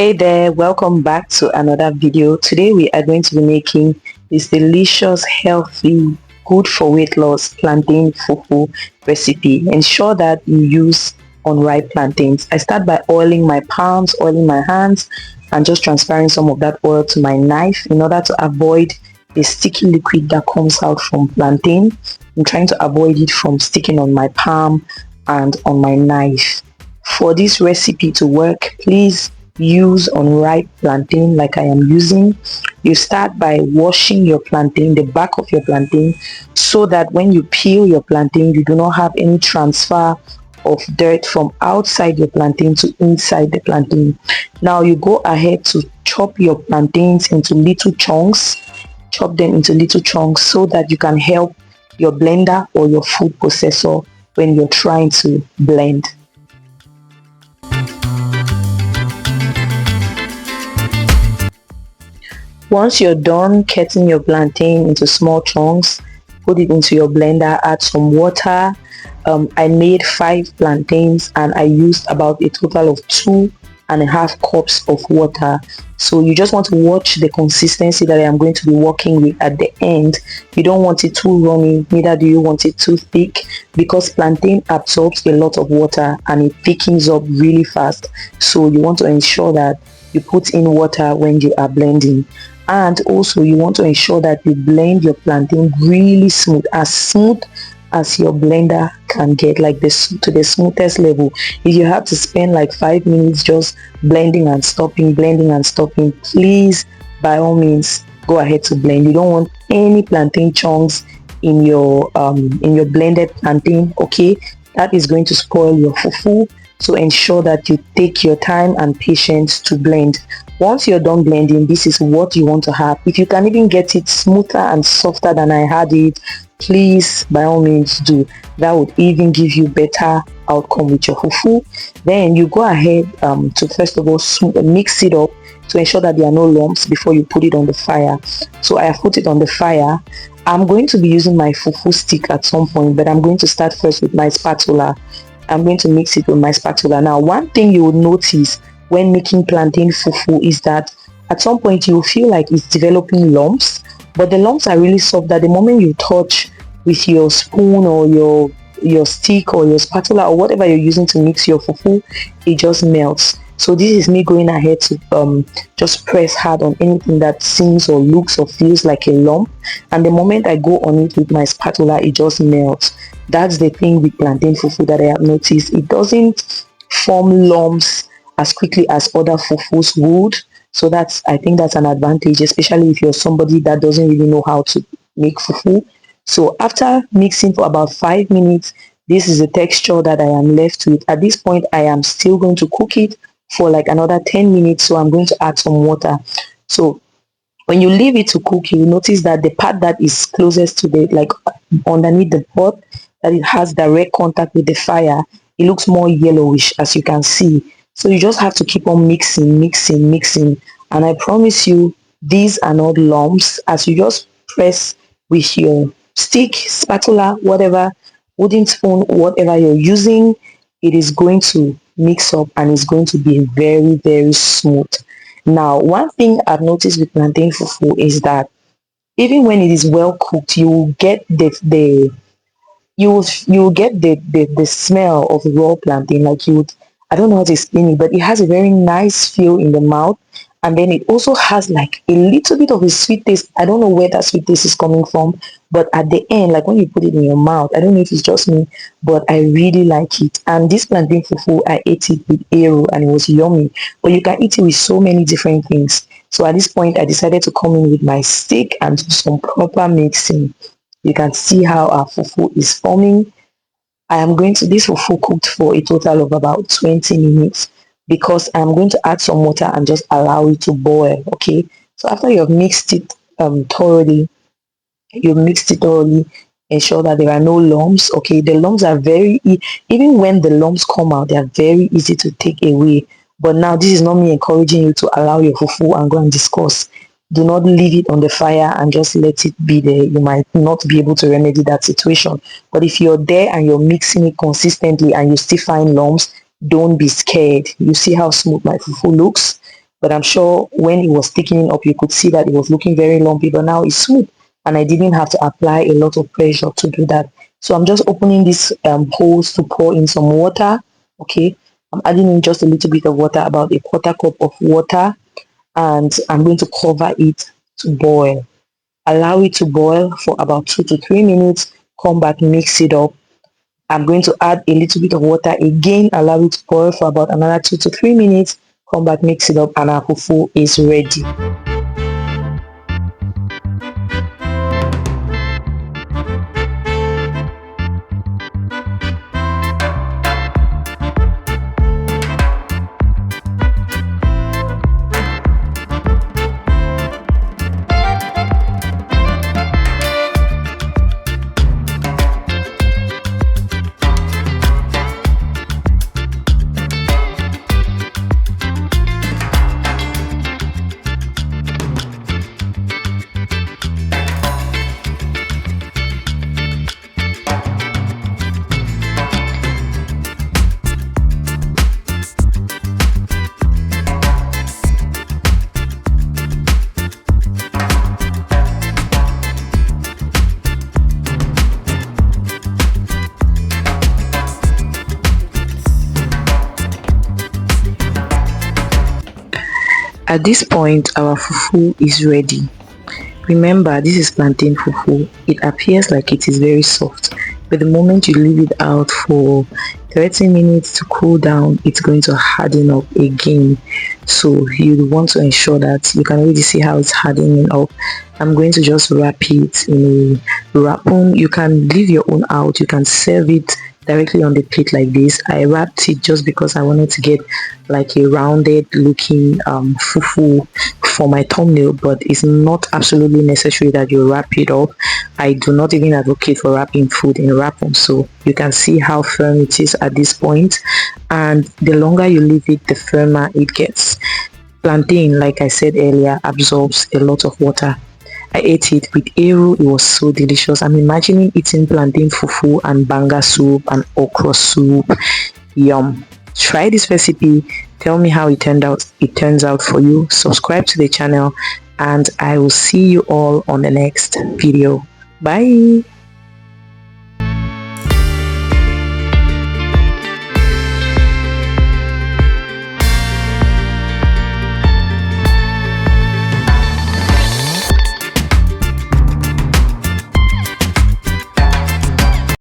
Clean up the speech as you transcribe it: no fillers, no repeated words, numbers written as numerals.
Hey there, welcome back to another video. Today we are going to be making this delicious, healthy, good for weight loss plantain fufu recipe. Ensure that you use unripe plantains. I start by oiling my palms, oiling my hands, and just transferring some of that oil to my knife in order to avoid the sticky liquid that comes out from plantain. I'm trying to avoid it from sticking on my palm and on my knife. For this recipe to work, please use unripe plantain like I am using. You start by washing your plantain, the back of your plantain, so that when you peel your plantain, you do not have any transfer of dirt from outside your plantain to inside the plantain. Now you go ahead to chop your plantains into little chunks. Chop them into little chunks so that you can help your blender or your food processor when you're trying to blend. Once you're done cutting your plantain into small chunks, put it into your blender, add some water. I made 5 plantains and I used about a total of 2.5 cups of water. So you just want to watch the consistency that I am going to be working with at the end. You don't want it too runny, neither do you want it too thick, because plantain absorbs a lot of water and it thickens up really fast. So you want to ensure that you put in water when you are blending. And also you want to ensure that you blend your plantain really smooth as your blender can get, like this, to the smoothest level. If you have to spend like 5 minutes just blending and stopping, please, by all means, go ahead to blend. You don't want any plantain chunks in your blended plantain, okay? That is going to spoil your fufu. So ensure that you take your time and patience to blend. Once you're done blending, this is what you want to have. If you can even get it smoother and softer than I had it, please, by all means, do. That would even give you better outcome with your fufu. Then you go ahead to first of all mix it up to ensure that there are no lumps before you put it on the fire. So I have put it on the fire. I'm going to be using my fufu stick at some point, but I'm going to start first with my spatula. I'm going to mix it with my spatula. Now, one thing you will notice when making plantain fufu is that at some point you will feel like it's developing lumps, but the lumps are really soft that the moment you touch with your spoon or your stick or your spatula or whatever you're using to mix your fufu, it just melts. So this is me going ahead to just press hard on anything that seems or looks or feels like a lump, and the moment I go on it with my spatula, it just melts. That's the thing with plantain fufu that I have noticed. It doesn't form lumps as quickly as other fufus would. So I think that's an advantage, especially if you're somebody that doesn't really know how to make fufu. So after mixing for about 5 minutes, this is the texture that I am left with. At this point, I am still going to cook it for like another 10 minutes. So I'm going to add some water. So when you leave it to cook, you notice that the part that is closest to the, like underneath the pot, that it has direct contact with the fire, it looks more yellowish, as you can see. So you just have to keep on mixing, and I promise you, these are not lumps. As you just press with your stick, spatula, whatever, wooden spoon, whatever you're using, it is going to mix up and it's going to be very, very smooth. Now, one thing I've noticed with plantain fufu is that even when it is well cooked, you will get the smell of raw plantain. Like I don't know how to explain it, but it has a very nice feel in the mouth, and then it also has like a little bit of a sweet taste. I don't know where that sweet taste is coming from, but at the end, like when you put it in your mouth, I don't know if it's just me, but I really like it. And this plantain fufu, I ate it with eru and it was yummy, but you can eat it with so many different things. So at this point, I decided to come in with my stick and do some proper mixing. You can see how our fufu is forming. I am going to, this fufu cooked for a total of about 20 minutes because I'm going to add some water and just allow it to boil, okay? So after you have mixed it thoroughly, ensure that there are no lumps, okay? The lumps are even when the lumps come out, they are very easy to take away. But now this is not me encouraging you to allow your fufu and go and discuss. Do not leave it on the fire and just let it be there. You might not be able to remedy that situation. But if you're there and you're mixing it consistently and you still find lumps, don't be scared. You see how smooth my fufu looks? but I'm sure when it was thickening up, you could see that it was looking very lumpy, but now it's smooth, and I didn't have to apply a lot of pressure to do that. So I'm just opening this holes to pour in some water. Okay, I'm adding in just a little bit of water, about a quarter cup of water, and I'm going to cover it to boil. Allow it to boil for about 2 to 3 minutes. Come back, mix it up. I'm going to add a little bit of water again, allow it to boil for about another 2 to 3 minutes. Come back, mix it up, and our fufu is ready. At this point, our fufu is ready. Remember, this is plantain fufu. It appears like it is very soft, but the moment you leave it out for 30 minutes to cool down, it's going to harden up again. So you want to ensure that you can already see how it's hardening up. I'm going to just wrap it in a wrapper. You can leave your own out. You can serve it directly on the plate like this. I wrapped it just because I wanted to get like a rounded looking fufu for my thumbnail, but it's not absolutely necessary that you wrap it up. I do not even advocate for wrapping food in wrapper, so you can see how firm it is at this point, and the longer you leave it, the firmer it gets. Plantain, like I said earlier, absorbs a lot of water. I ate it with eru. It was so delicious. I'm imagining eating plantain fufu and banga soup and okra soup. Yum. Try this recipe. Tell me how it turns out for you. Subscribe to the channel, and I will see you all on the next video. Bye.